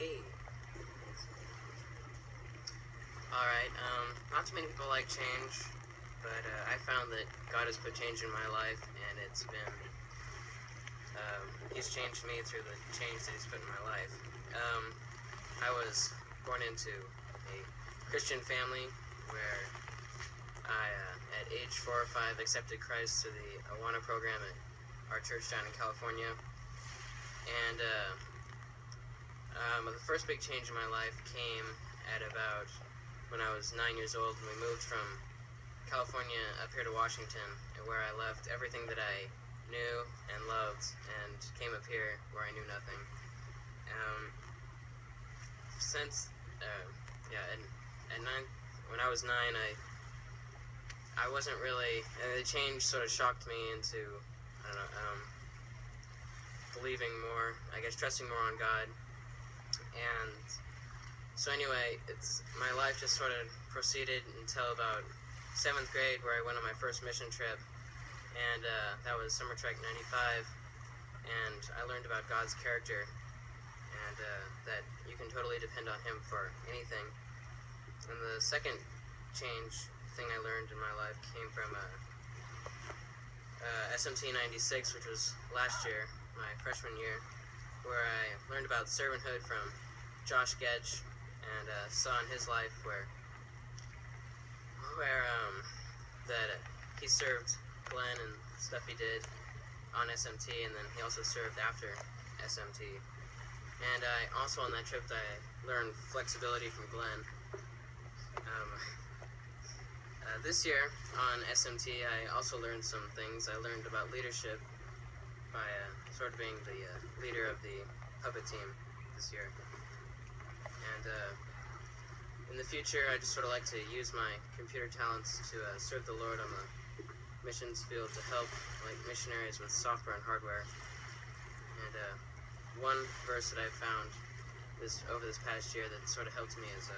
Okay. Alright, not too many people like change, but I found that God has put change in my life, and it's been, He's changed me through the change that He's put in my life. I was born into a Christian family where I, at age 4 or 5, accepted Christ through the Awana program at our church down in California. And the first big change in my life came at about when I was 9 years old, and we moved from California up here to Washington, where I left everything that I knew and loved and came up here where I knew nothing. When I was 9, I wasn't really, and the change sort of shocked me into, I don't know, believing more, I guess trusting more on God. And so anyway, my life just sort of proceeded until about 7th grade, where I went on my first mission trip, and that was Summer Trek 95, and I learned about God's character, and that you can totally depend on Him for anything. And the second change thing I learned in my life came from SMT 96, which was last year, my freshman year, where I learned about servanthood from Josh Gedge, and saw in his life where he served Glenn and stuff he did on SMT, and then he also served after SMT. And I also on that trip I learned flexibility from Glenn. This year on SMT I also learned some things. I learned about leadership by sort of being the leader of the puppet team this year. And in the future, I just sort of like to use my computer talents to serve the Lord on the missions field to help like missionaries with software and hardware. And one verse that I found over this past year that sort of helped me is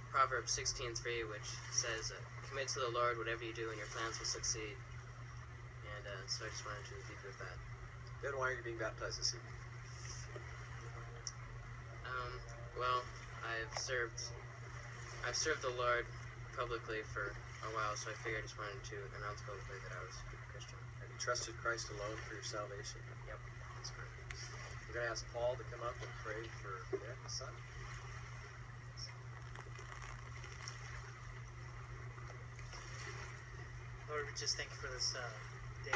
Proverbs 16:3, which says, "Commit to the Lord whatever you do, and your plans will succeed." And so I just wanted to leave you with that. Then why are you being baptized this evening? Well, I've served the Lord publicly for a while, so I figured I just wanted to announce publicly that I was a Christian. Have you trusted Christ alone for your salvation? Yep. That's great. We're going to ask Paul to come up and pray for his son. Lord, we just thank you for this day.